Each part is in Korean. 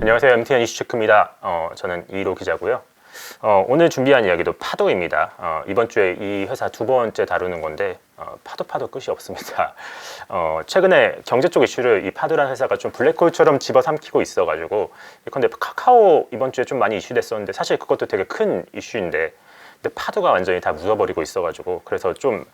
안녕하세요. MTN 이슈체크입니다. 저는 이로 기자고요. 오늘 준비한 이야기도 파도입니다. 이번 주에 이 회사 두 번째 다루는 건데 파도 끝이 없습니다. 최근에 경제 쪽 이슈를 이 파도라는 회사가 좀 블랙홀처럼 집어삼키고 있어가지고 예컨대 카카오 이번 주에 좀 많이 이슈됐었는데 사실 그것도 되게 큰 이슈인데 근데 파도가 완전히 다 묻어버리고 있어가지고 그래서 좀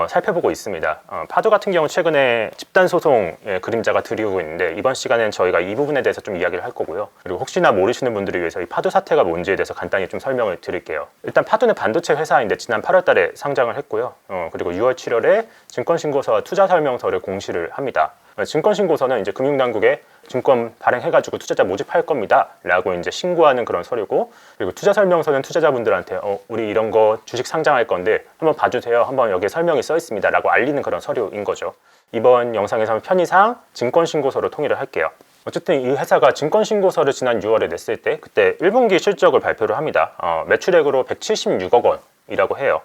살펴보고 있습니다. 파도 같은 경우 최근에 집단 소송의 그림자가 드리우고 있는데 이번 시간엔 저희가 이 부분에 대해서 좀 이야기를 할 거고요. 그리고 혹시나 모르시는 분들을 위해서 이 파도 사태가 뭔지에 대해서 간단히 좀 설명을 드릴게요. 일단 파도는 반도체 회사인데 지난 8월 달에 상장을 했고요. 그리고 6월 7월에 증권신고서와 투자설명서를 공시를 합니다. 증권신고서는 이제 금융당국에 증권 발행해가지고 투자자 모집할 겁니다 라고 이제 신고하는 그런 서류고, 그리고 투자설명서는 투자자분들한테 우리 이런 거 주식 상장할 건데 한번 봐주세요, 한번 여기에 설명이 써 있습니다 라고 알리는 그런 서류인 거죠. 이번 영상에서는 편의상 증권신고서로 통일을 할게요. 어쨌든 이 회사가 증권신고서를 지난 6월에 냈을 때 그때 1분기 실적을 발표를 합니다. 매출액으로 176억 원이라고 해요.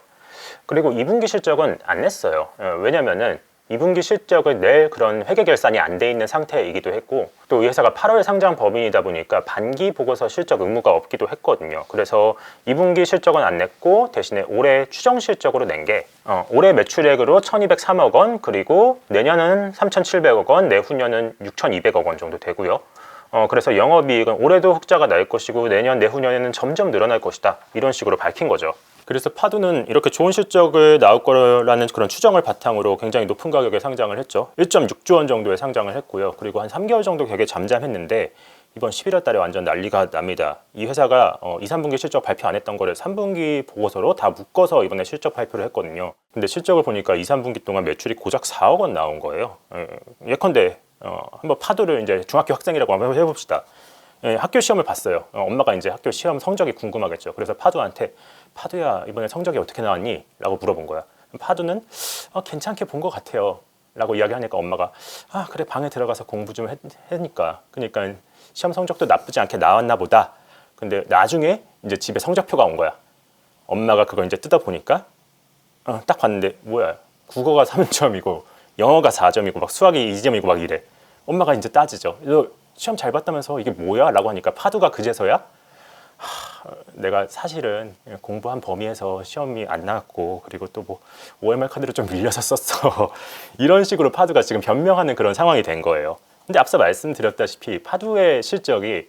그리고 2분기 실적은 안 냈어요. 왜냐면은 2분기 실적을 낼 그런 회계결산이 안 돼 있는 상태이기도 했고, 또 이 회사가 8월 상장 법인이다 보니까 반기 보고서 실적 의무가 없기도 했거든요. 그래서 2분기 실적은 안 냈고 대신에 올해 추정 실적으로 낸 게 올해 매출액으로 1203억 원, 그리고 내년은 3700억 원, 내후년은 6200억 원 정도 되고요. 그래서 영업이익은 올해도 흑자가 날 것이고 내년 내후년에는 점점 늘어날 것이다, 이런 식으로 밝힌 거죠. 그래서 파도는 이렇게 좋은 실적을 나올 거라는 그런 추정을 바탕으로 굉장히 높은 가격에 상장을 했죠. 1.6조 원 정도에 상장을 했고요. 그리고 한 3개월 정도 되게 잠잠했는데 이번 11월 달에 완전 난리가 납니다. 이 회사가 2, 3분기 실적 발표 안 했던 거를 3분기 보고서로 다 묶어서 이번에 실적 발표를 했거든요. 근데 실적을 보니까 2, 3분기 동안 매출이 고작 4억 원 나온 거예요. 예컨대 한번 파도를 이제 중학교 학생이라고 한번 해봅시다. 학교 시험을 봤어요. 엄마가 이제 학교 시험 성적이 궁금하겠죠. 그래서 파도한테 파도야 이번에 성적이 어떻게 나왔니? 라고 물어본 거야. 파도는 괜찮게 본 것 같아요 라고 이야기하니까 엄마가 그래 방에 들어가서 공부 좀 하니까 그러니까 시험 성적도 나쁘지 않게 나왔나 보다. 근데 나중에 이제 집에 성적표가 온 거야. 엄마가 그걸 이제 뜯어보니까 딱 봤는데 뭐야, 국어가 3점이고 영어가 4점이고 막 수학이 2점이고 막 이래. 엄마가 이제 따지죠. 너 시험 잘 봤다면서 이게 뭐야? 라고 하니까 파도가 그제서야 내가 사실은 공부한 범위에서 시험이 안 나왔고 그리고 또 뭐 OMR 카드를 좀 밀려서 썼어 이런 식으로 파도가 지금 변명하는 그런 상황이 된 거예요. 근데 앞서 말씀드렸다시피 파도의 실적이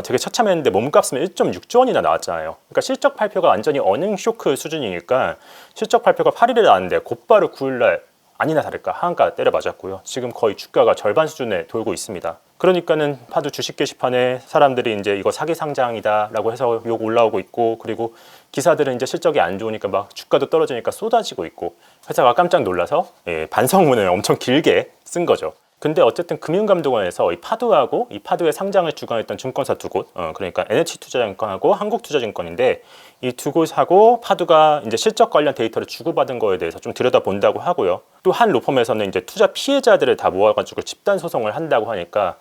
되게 처참했는데 몸값은 1.6조 원이나 나왔잖아요. 그러니까 실적 발표가 완전히 어닝 쇼크 수준이니까 실적 발표가 8일에 나왔는데 곧바로 9일날 아니나 다를까 하한가 때려 맞았고요. 지금 거의 주가가 절반 수준에 돌고 있습니다. 그러니까는 파도 주식 게시판에 사람들이 이제 이거 사기 상장이다 라고 해서 욕 올라오고 있고, 그리고 기사들은 이제 실적이 안 좋으니까 막 주가도 떨어지니까 쏟아지고 있고, 회사가 깜짝 놀라서 반성문을 엄청 길게 쓴 거죠. 근데 어쨌든 금융감독원에서 이 파도하고 이 파도의 상장을 주관했던 증권사 두 곳, 그러니까 NH투자증권하고 한국투자증권인데 이 두 곳하고 파도가 이제 실적 관련 데이터를 주고받은 거에 대해서 좀 들여다본다고 하고요. 또 한 로펌에서는 이제 투자 피해자들을 다 모아가지고 집단 소송을 한다고 하니까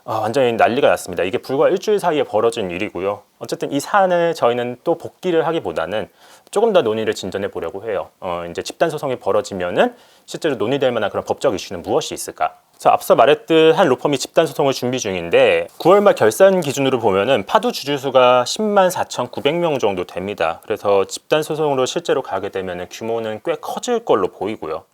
완전히 난리가 났습니다. 이게 불과 일주일 사이에 벌어진 일이고요. 어쨌든 이 사안을 저희는 또 복귀를 하기보다는 조금 더 논의를 진전해 보려고 해요. 이제 집단 소송이 벌어지면은 실제로 논의될 만한 그런 법적 이슈는 무엇이 있을까? 그래서 앞서 말했듯 한 로펌이 집단 소송을 준비 중인데 9월 말 결산 기준으로 보면은 파도 주주수가 10만 4,900명 정도 됩니다. 그래서 집단 소송으로 실제로 가게 되면은 규모는 꽤 커질 걸로 보이고요.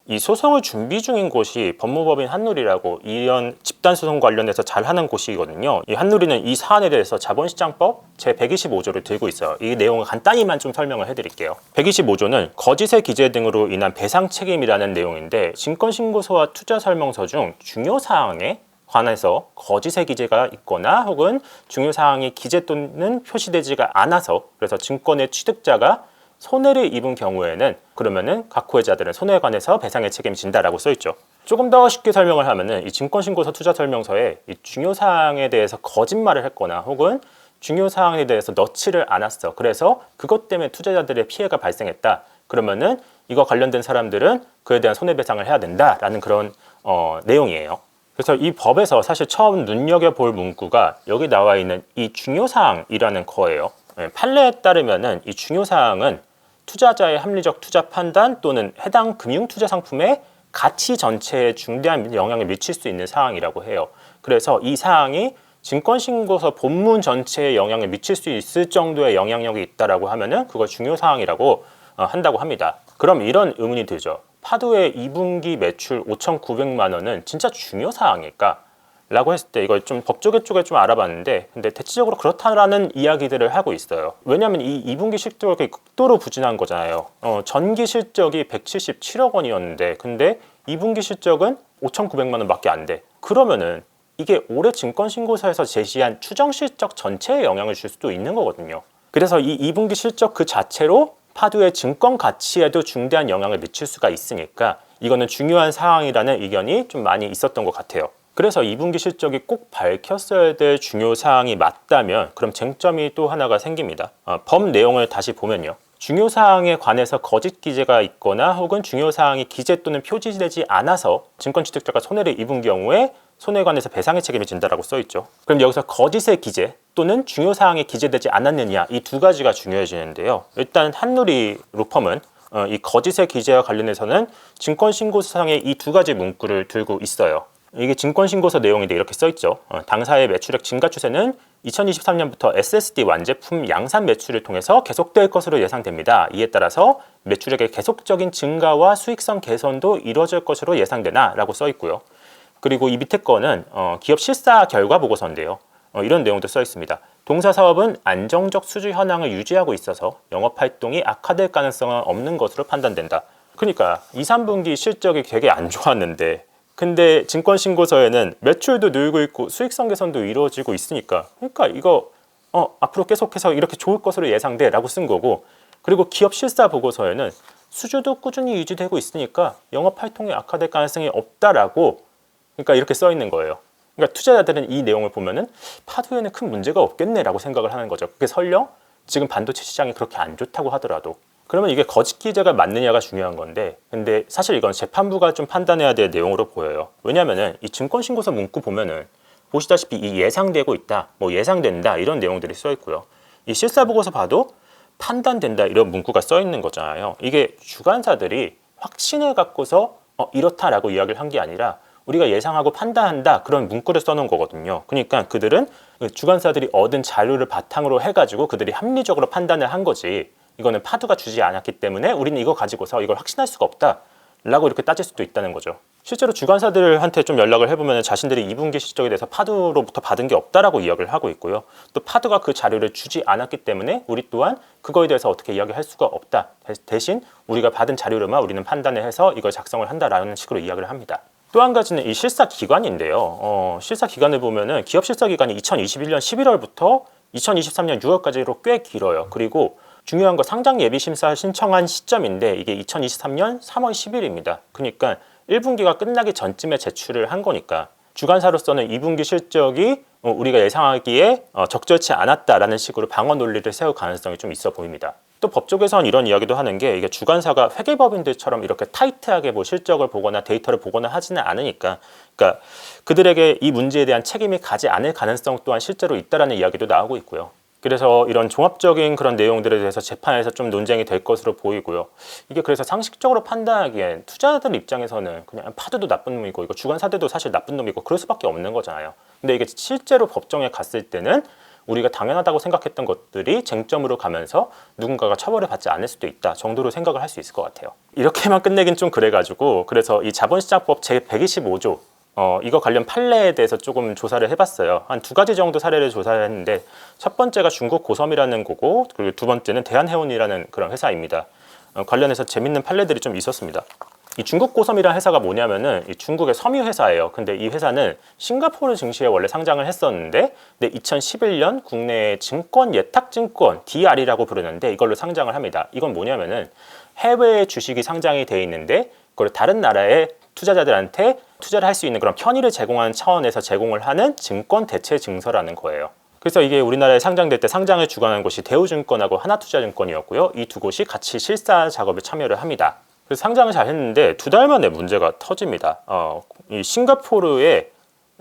이 소송을 준비 중인 곳이 법무법인 한누리라고 이런 집단 소송 관련해서 잘하는 곳이거든요. 이 한누리는 이 사안에 대해서 자본시장법 제125조를 들고 있어요. 이 내용을 간단히만 좀 설명을 해드릴게요. 125조는 거짓의 기재 등으로 인한 배상 책임이라는 내용인데 증권신고서와 투자설명서 중 중요 사항에 관해서 거짓의 기재가 있거나 혹은 중요 사항이 기재 또는 표시되지가 않아서 그래서 증권의 취득자가 손해를 입은 경우에는 그러면은 각 후회자들은 손해에 관해서 배상의 책임이 진다라고 써있죠. 조금 더 쉽게 설명을 하면은 이 증권신고서 투자설명서에 이 중요 사항에 대해서 거짓말을 했거나 혹은 중요 사항에 대해서 넣지를 않았어. 그래서 그것 때문에 투자자들의 피해가 발생했다. 그러면은 이거 관련된 사람들은 그에 대한 손해배상을 해야 된다라는 그런 내용이에요. 그래서 이 법에서 사실 처음 눈여겨볼 문구가 여기 나와 있는 이 중요 사항이라는 거예요. 판례에 따르면은 이 중요 사항은 투자자의 합리적 투자 판단 또는 해당 금융 투자 상품의 가치 전체에 중대한 영향을 미칠 수 있는 사항이라고 해요. 그래서 이 사항이 증권신고서 본문 전체에 영향을 미칠 수 있을 정도의 영향력이 있다라고 하면은 그걸 중요사항이라고 한다고 합니다. 그럼 이런 의문이 들죠. 파도의 2분기 매출 5,900만 원은 진짜 중요사항일까? 라고 했을 때 이걸 좀 법조계 쪽에 좀 알아봤는데 근데 대체적으로 그렇다라는 이야기들을 하고 있어요. 왜냐하면 이 2분기 실적이 극도로 부진한 거잖아요. 전기 실적이 177억 원이었는데 근데 2분기 실적은 5,900만 원밖에 안 돼. 그러면은 이게 올해 증권신고서에서 제시한 추정 실적 전체에 영향을 줄 수도 있는 거거든요. 그래서 이 2분기 실적 그 자체로 파도의 증권 가치에도 중대한 영향을 미칠 수가 있으니까 이거는 중요한 사항이라는 의견이 좀 많이 있었던 것 같아요. 그래서 2분기 실적이 꼭 밝혔어야 될 중요 사항이 맞다면 그럼 쟁점이 또 하나가 생깁니다. 법 내용을 다시 보면요. 중요 사항에 관해서 거짓 기재가 있거나 혹은 중요 사항이 기재 또는 표지되지 않아서 증권 취득자가 손해를 입은 경우에 손해에 관해서 배상의 책임이 진다라고 써 있죠. 그럼 여기서 거짓의 기재 또는 중요 사항이 기재되지 않았느냐 이 두 가지가 중요해지는데요. 일단 한누리 로펌은 이 거짓의 기재와 관련해서는 증권신고서상에 이 두 가지 문구를 들고 있어요. 이게 증권신고서 내용인데 이렇게 써있죠. 당사의 매출액 증가 추세는 2023년부터 SSD 완제품 양산 매출을 통해서 계속될 것으로 예상됩니다. 이에 따라서 매출액의 계속적인 증가와 수익성 개선도 이루어질 것으로 예상되나 라고 써있고요. 그리고 이 밑에 거는 기업 실사 결과 보고서인데요. 이런 내용도 써있습니다. 동사 사업은 안정적 수주 현황을 유지하고 있어서 영업활동이 악화될 가능성은 없는 것으로 판단된다. 그러니까 2, 3분기 실적이 되게 안 좋았는데 근데 증권신고서에는 매출도 늘고 있고 수익성 개선도 이루어지고 있으니까 그러니까 이거 앞으로 계속해서 이렇게 좋을 것으로 예상돼 라고 쓴 거고 그리고 기업 실사 보고서에는 수주도 꾸준히 유지되고 있으니까 영업활동이 악화될 가능성이 없다라고 그러니까 이렇게 써 있는 거예요. 그러니까 투자자들은 이 내용을 보면은 파도에는 큰 문제가 없겠네라고 생각을 하는 거죠. 그게 설령 지금 반도체 시장이 그렇게 안 좋다고 하더라도 그러면 이게 거짓 기재가 맞느냐가 중요한 건데 근데 사실 이건 재판부가 좀 판단해야 될 내용으로 보여요. 왜냐면은 이 증권신고서 문구 보면은 보시다시피 이 예상되고 있다, 뭐 예상된다 이런 내용들이 써 있고요. 이 실사보고서 봐도 판단된다 이런 문구가 써 있는 거잖아요. 이게 주관사들이 확신을 갖고서 이렇다라고 이야기를 한 게 아니라 우리가 예상하고 판단한다 그런 문구를 써놓은 거거든요. 그러니까 그들은 주관사들이 얻은 자료를 바탕으로 해가지고 그들이 합리적으로 판단을 한 거지 이거는 파도가 주지 않았기 때문에 우리는 이거 가지고서 이걸 확신할 수가 없다 라고 이렇게 따질 수도 있다는 거죠. 실제로 주관사들한테 좀 연락을 해보면 자신들이 2분기 실적에 대해서 파도로부터 받은 게 없다라고 이야기를 하고 있고요. 또 파도가 그 자료를 주지 않았기 때문에 우리 또한 그거에 대해서 어떻게 이야기할 수가 없다. 대신 우리가 받은 자료로만 우리는 판단을 해서 이걸 작성을 한다라는 식으로 이야기를 합니다. 또 한 가지는 이 실사 기간인데요. 실사 기간을 보면은 기업 실사 기간이 2021년 11월부터 2023년 6월까지로 꽤 길어요. 그리고 중요한 거 상장 예비 심사 신청한 시점인데 이게 2023년 3월 10일입니다. 그러니까 1분기가 끝나기 전쯤에 제출을 한 거니까 주관사로서는 2분기 실적이 우리가 예상하기에 적절치 않았다라는 식으로 방어 논리를 세울 가능성이 좀 있어 보입니다. 또 법조계에서는 이런 이야기도 하는 게 이게 주관사가 회계법인들처럼 이렇게 타이트하게 뭐 실적을 보거나 데이터를 보거나 하지는 않으니까 그러니까 그들에게 이 문제에 대한 책임이 가지 않을 가능성 또한 실제로 있다라는 이야기도 나오고 있고요. 그래서 이런 종합적인 그런 내용들에 대해서 재판에서 좀 논쟁이 될 것으로 보이고요. 이게 그래서 상식적으로 판단하기엔 투자자들 입장에서는 그냥 파도도 나쁜 놈이고 이거 주관사들도 사실 나쁜 놈이고 그럴 수밖에 없는 거잖아요. 근데 이게 실제로 법정에 갔을 때는 우리가 당연하다고 생각했던 것들이 쟁점으로 가면서 누군가가 처벌을 받지 않을 수도 있다 정도로 생각을 할 수 있을 것 같아요. 이렇게만 끝내긴 좀 그래가지고 그래서 이 자본시장법 제125조 이거 관련 판례에 대해서 조금 조사를 해봤어요. 한 두 가지 정도 사례를 조사를 했는데 첫 번째가 중국 고섬이라는 거고 그리고 두 번째는 대한해운이라는 그런 회사입니다. 관련해서 재밌는 판례들이 좀 있었습니다. 이 중국 고섬이라는 회사가 뭐냐면은 이 중국의 섬유 회사예요. 근데 이 회사는 싱가포르 증시에 원래 상장을 했었는데 근데 2011년 국내 증권 예탁증권 DR이라고 부르는데 이걸로 상장을 합니다. 이건 뭐냐면은 해외 주식이 상장이 돼 있는데 그걸 다른 나라의 투자자들한테 투자를 할 수 있는 그런 편의를 제공하는 차원에서 제공을 하는 증권 대체 증서라는 거예요. 그래서 이게 우리나라에 상장될 때 상장을 주관한 곳이 대우증권하고 하나투자증권이었고요. 이 두 곳이 같이 실사 작업에 참여를 합니다. 그래서 상장을 잘 했는데 두 달 만에 문제가 터집니다. 이 싱가포르의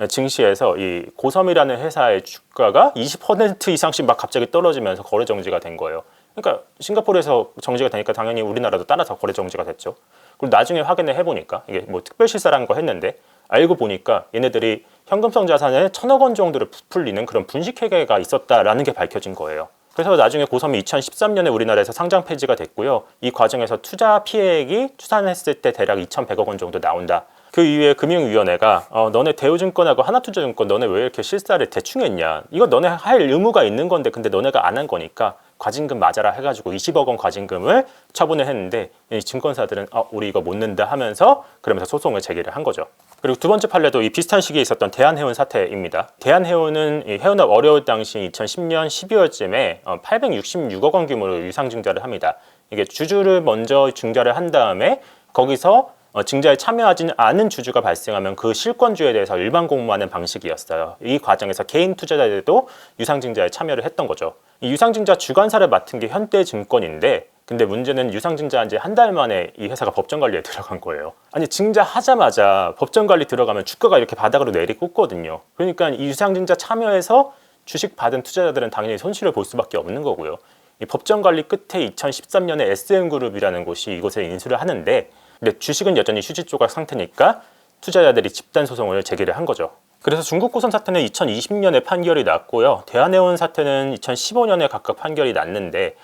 증시에서 이 고섬이라는 회사의 주가가 20% 이상씩 막 갑자기 떨어지면서 거래 정지가 된 거예요. 그러니까 싱가포르에서 정지가 되니까 당연히 우리나라도 따라서 거래 정지가 됐죠. 그리고 나중에 확인을 해보니까 이게 뭐 특별 실사라는 거 했는데 알고 보니까 얘네들이 현금성 자산에 1,000억 원 정도를 부풀리는 그런 분식회계가 있었다라는 게 밝혀진 거예요. 그래서 나중에 고섬이 2013년에 우리나라에서 상장 폐지가 됐고요. 이 과정에서 투자 피해액이 추산했을 때 대략 2,100억 원 정도 나온다. 그 이후에 금융위원회가 너네 대우증권하고 하나투자증권 너네 왜 이렇게 실사를 대충 했냐. 이거 너네 할 의무가 있는 건데 근데 너네가 안 한 거니까 과징금 맞아라 해가지고 20억 원 과징금을 처분을 했는데 이 증권사들은 우리 이거 못 낸다 하면서 그러면서 소송을 제기를 한 거죠. 그리고 두 번째 판례도 이 비슷한 시기에 있었던 대한해운 사태입니다. 대한해운은 이 해운업 어려울 당시 2010년 12월쯤에 866억 원 규모로 유상증자를 합니다. 이게 주주를 먼저 증자를 한 다음에 거기서 증자에 참여하지 않은 주주가 발생하면 그 실권주에 대해서 일반 공모하는 방식이었어요. 이 과정에서 개인 투자자들도 유상증자에 참여를 했던 거죠. 이 유상증자 주관사를 맡은 게 현대증권인데 근데 문제는 유상증자한 지 한 달 만에 이 회사가 법정관리에 들어간 거예요. 아니 증자하자마자 법정관리 들어가면 주가가 이렇게 바닥으로 내리꽂거든요. 그러니까 이 유상증자 참여해서 주식 받은 투자자들은 당연히 손실을 볼 수밖에 없는 거고요. 이 법정관리 끝에 2013년에 SM그룹이라는 곳이 이곳에 인수를 하는데 근데 주식은 여전히 휴지 조각 상태니까 투자자들이 집단 소송을 제기를 한 거죠. 그래서 중국 고섬 사태는 2020년에 판결이 났고요. 대한해운 사태는 2015년에 각각 판결이 났는데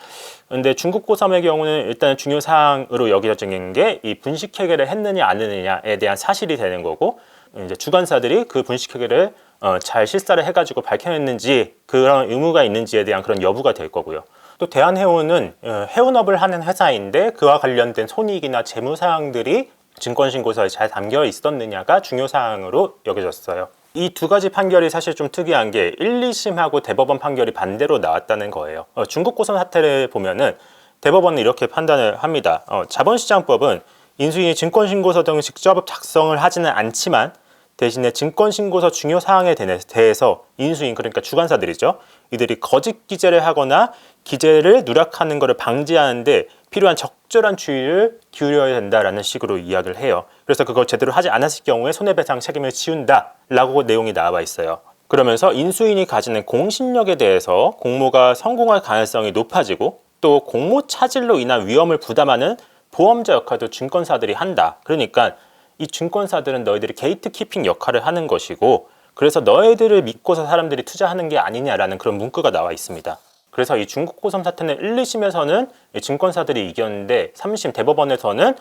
근데 중국 고섬의 경우는 일단 중요 사항으로 여겨진 게 이 분식회계를 했느냐 안 했느냐에 대한 사실이 되는 거고 이제 주관사들이 그 분식회계를 잘 실사를 해가지고 밝혀냈는지 그런 의무가 있는지에 대한 그런 여부가 될 거고요. 또 대한해운은 해운업을 하는 회사인데 그와 관련된 손익이나 재무사항들이 증권신고서에 잘 담겨 있었느냐가 중요사항으로 여겨졌어요. 이 두 가지 판결이 사실 좀 특이한 게 1, 2심하고 대법원 판결이 반대로 나왔다는 거예요. 중국 고섬 사태를 보면은 대법원은 이렇게 판단을 합니다. 자본시장법은 인수인이 증권신고서 등 직접 작성을 하지는 않지만 대신에 증권신고서 중요 사항에 대해서 인수인 그러니까 주관사들이죠. 이들이 거짓 기재를 하거나 기재를 누락하는 것을 방지하는데 필요한 적절한 주의를 기울여야 된다라는 식으로 이야기를 해요. 그래서 그걸 제대로 하지 않았을 경우에 손해배상 책임을 지운다라고 내용이 나와 있어요. 그러면서 인수인이 가지는 공신력에 대해서 공모가 성공할 가능성이 높아지고 또 공모 차질로 인한 위험을 부담하는 보험자 역할도 증권사들이 한다. 그러니까 이 증권사들은 너희들이 게이트키핑 역할을 하는 것이고 그래서 너희들을 믿고서 사람들이 투자하는 게 아니냐라는 그런 문구가 나와 있습니다. 그래서 이 중국 고섬 사태는 1, 2심에서는 증권사들이 이겼는데 3심 대법원에서는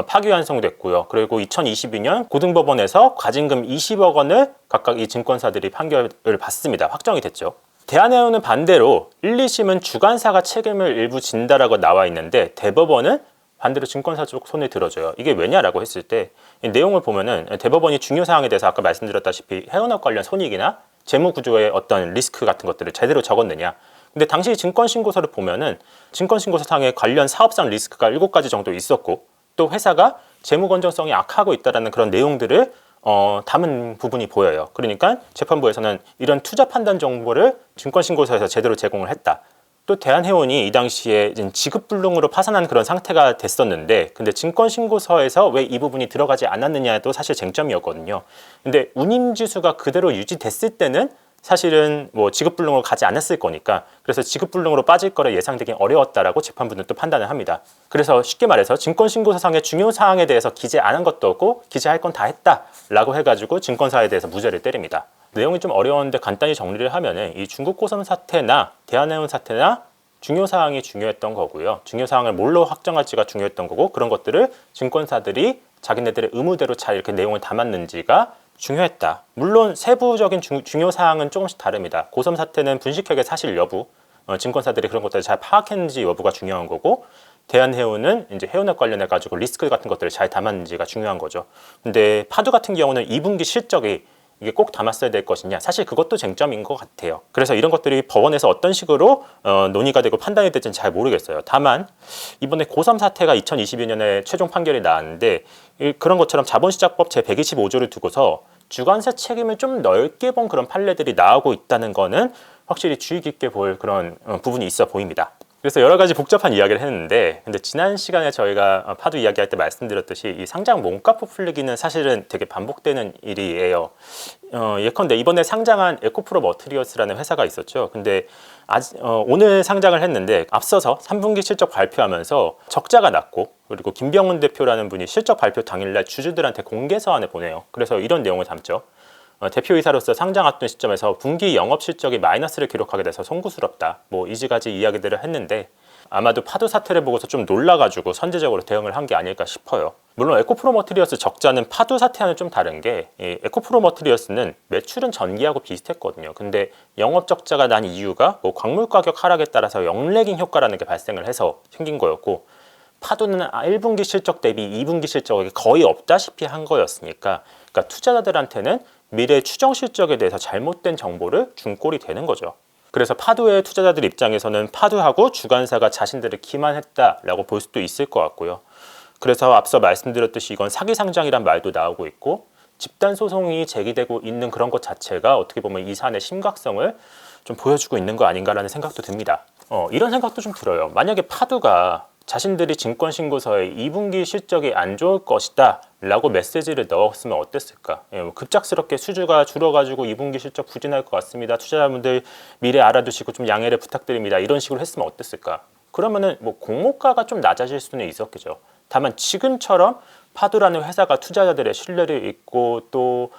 파기환송됐고요. 그리고 2022년 고등법원에서 과징금 20억 원을 각각 이 증권사들이 판결을 받습니다. 확정이 됐죠. 대한해운은 반대로 1, 2심은 주관사가 책임을 일부 진다라고 나와 있는데 대법원은 반대로 증권사 쪽 손을 들어줘요. 이게 왜냐라고 했을 때 이 내용을 보면은 대법원이 중요 사항에 대해서 아까 말씀드렸다시피 해운업 관련 손익이나 재무 구조의 어떤 리스크 같은 것들을 제대로 적었느냐. 근데 당시 증권신고서를 보면은 증권신고서상에 관련 사업상 리스크가 7가지 정도 있었고 또 회사가 재무 건전성이 악화하고 있다는 그런 내용들을 담은 부분이 보여요. 그러니까 재판부에서는 이런 투자 판단 정보를 증권신고서에서 제대로 제공을 했다. 또 대한해운이 이 당시에 지급불능으로 파산한 그런 상태가 됐었는데 근데 증권신고서에서 왜 이 부분이 들어가지 않았느냐도 사실 쟁점이었거든요. 근데 운임지수가 그대로 유지됐을 때는 사실은 뭐 지급불능으로 가지 않았을 거니까 그래서 지급불능으로 빠질 거를 예상되기 어려웠다라고 재판부는 또 판단을 합니다. 그래서 쉽게 말해서 증권신고서상의 중요 사항에 대해서 기재 안 한 것도 없고 기재할 건 다 했다라고 해가지고 증권사에 대해서 무죄를 때립니다. 내용이 좀 어려웠는데 간단히 정리를 하면은 이 중국 고섬 사태나 대한해운 사태나 중요 사항이 중요했던 거고요. 중요 사항을 뭘로 확정할지가 중요했던 거고 그런 것들을 증권사들이 자기네들의 의무대로 잘 이렇게 내용을 담았는지가 중요했다. 물론 세부적인 중요 사항은 조금씩 다릅니다. 고섬 사태는 분식회계 사실 여부, 증권사들이 그런 것들을 잘 파악했는지 여부가 중요한 거고 대한해운은 이제 해운업 관련해 가지고 리스크 같은 것들을 잘 담았는지가 중요한 거죠. 근데 파도 같은 경우는 2분기 실적이 이게 꼭 담았어야 될 것이냐 사실 그것도 쟁점인 것 같아요. 그래서 이런 것들이 법원에서 어떤 식으로 논의가 되고 판단이 될지는 잘 모르겠어요. 다만 이번에 고섬 사태가 2022년에 최종 판결이 나왔는데 그런 것처럼 자본시장법 제125조를 두고서 주관사 책임을 좀 넓게 본 그런 판례들이 나오고 있다는 거는 확실히 주의 깊게 볼 그런 부분이 있어 보입니다. 그래서 여러 가지 복잡한 이야기를 했는데, 근데 지난 시간에 저희가 파도 이야기할 때 말씀드렸듯이 이 상장 몸값 부풀리기는 사실은 되게 반복되는 일이에요. 예컨대 이번에 상장한 에코프로 머티리얼스라는 회사가 있었죠. 근데 오늘 상장을 했는데 앞서서 3분기 실적 발표하면서 적자가 났고, 그리고 김병훈 대표라는 분이 실적 발표 당일날 주주들한테 공개 서한을 보내요. 그래서 이런 내용을 담죠. 대표이사로서 상장 앞둔 시점에서 분기 영업 실적이 마이너스를 기록하게 돼서 송구스럽다. 뭐 이지가지 이야기들을 했는데, 아마도 파도 사태를 보고서 좀 놀라가지고 선제적으로 대응을 한 게 아닐까 싶어요. 물론 에코프로 머티리얼스 적자는 파도 사태와는 좀 다른 게, 에코프로 머티리얼스는 매출은 전기하고 비슷했거든요. 근데 영업 적자가 난 이유가 뭐 광물 가격 하락에 따라서 영래깅 효과라는 게 발생을 해서 생긴 거였고, 파도는 1분기 실적 대비 2분기 실적이 거의 없다시피 한 거였으니까, 그러니까 투자자들한테는 미래 추정 실적에 대해서 잘못된 정보를 준 꼴이 되는 거죠. 그래서 파도의 투자자들 입장에서는 파도하고 주관사가 자신들을 기만했다라고 볼 수도 있을 것 같고요. 그래서 앞서 말씀드렸듯이 이건 사기 상장이란 말도 나오고 있고, 집단 소송이 제기되고 있는 그런 것 자체가 어떻게 보면 이 사안의 심각성을 좀 보여주고 있는 거 아닌가라는 생각도 듭니다. 이런 생각도 좀 들어요. 만약에 파도가 자신들이 증권신고서에 2분기 실적이 안 좋을 것이다 라고 메시지를 넣었으면 어땠을까? 급작스럽게 수주가 줄어가지고 2분기 실적 부진할 것 같습니다. 투자자분들 미래 알아두시고 좀 양해를 부탁드립니다. 이런 식으로 했으면 어땠을까? 그러면은 뭐 공모가가 좀 낮아질 수는 있었겠죠. 다만 지금처럼 파도라는 회사가 투자자들의 신뢰를 잃고 또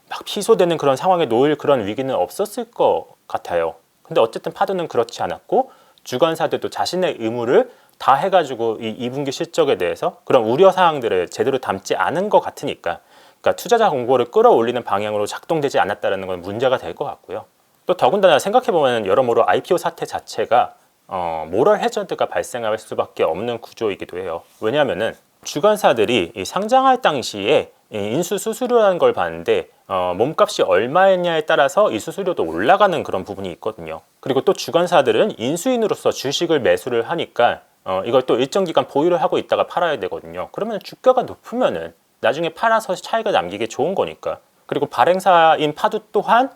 막 피소되는 그런 상황에 놓일 그런 위기는 없었을 것 같아요. 근데 어쨌든 파도는 그렇지 않았고, 주관사들도 자신의 의무를 다 해가지고 이 2분기 실적에 대해서 그런 우려사항들을 제대로 담지 않은 것 같으니까, 그러니까 투자자 공고를 끌어올리는 방향으로 작동되지 않았다는 건 문제가 될 것 같고요. 또 더군다나 생각해보면 여러모로 IPO 사태 자체가 모럴 해저드가 발생할 수밖에 없는 구조이기도 해요. 왜냐하면은 주관사들이 이 상장할 당시에 인수 수수료라는 걸 봤는데 몸값이 얼마였냐에 따라서 이 수수료도 올라가는 그런 부분이 있거든요. 그리고 또 주관사들은 인수인으로서 주식을 매수를 하니까 이걸 또 일정 기간 보유를 하고 있다가 팔아야 되거든요. 그러면 주가가 높으면은 나중에 팔아서 차익을 남기기 좋은 거니까. 그리고 발행사인 파도 또한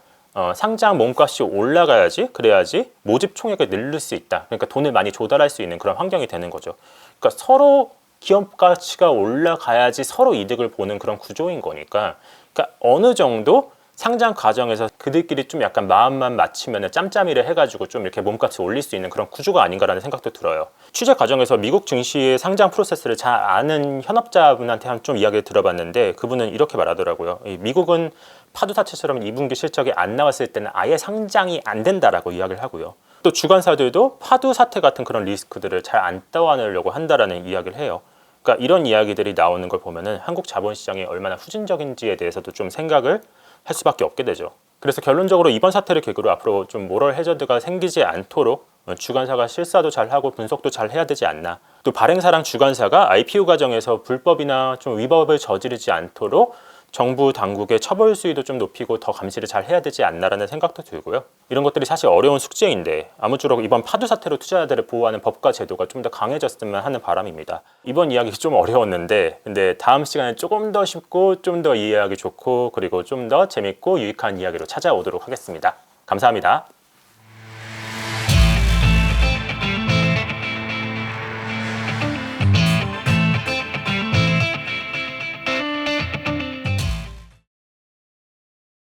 상장 몸값이 올라가야지, 그래야지 모집 총액을 늘릴 수 있다. 그러니까 돈을 많이 조달할 수 있는 그런 환경이 되는 거죠. 그러니까 서로 기업 가치가 올라가야지 서로 이득을 보는 그런 구조인 거니까, 그러니까 어느 정도 상장 과정에서 그들끼리 좀 약간 마음만 맞추면 짬짬이를 해가지고 좀 이렇게 몸값을 올릴 수 있는 그런 구조가 아닌가라는 생각도 들어요. 취재 과정에서 미국 증시의 상장 프로세스를 잘 아는 현업자분한테 좀 이야기를 들어봤는데, 그분은 이렇게 말하더라고요. 미국은 파도 사태처럼 2분기 실적이 안 나왔을 때는 아예 상장이 안 된다라고 이야기를 하고요. 또 주관사들도 파도 사태 같은 그런 리스크들을 잘 안 떠안으려고 한다라는 이야기를 해요. 그러니까 이런 이야기들이 나오는 걸 보면은 한국 자본시장이 얼마나 후진적인지에 대해서도 좀 생각을 할 수밖에 없게 되죠. 그래서 결론적으로 이번 사태를 계기로 앞으로 좀 모럴 해저드가 생기지 않도록 주관사가 실사도 잘하고 분석도 잘 해야 되지 않나. 또 발행사랑 주관사가 IPO 과정에서 불법이나 좀 위법을 저지르지 않도록 정부 당국의 처벌 수위도 좀 높이고 더 감시를 잘 해야 되지 않나라는 생각도 들고요. 이런 것들이 사실 어려운 숙제인데 아무쪼록 이번 파도 사태로 투자자들을 보호하는 법과 제도가 좀 더 강해졌으면 하는 바람입니다. 이번 이야기 좀 어려웠는데 근데 다음 시간에 조금 더 쉽고 좀 더 이해하기 좋고 그리고 좀 더 재밌고 유익한 이야기로 찾아오도록 하겠습니다. 감사합니다.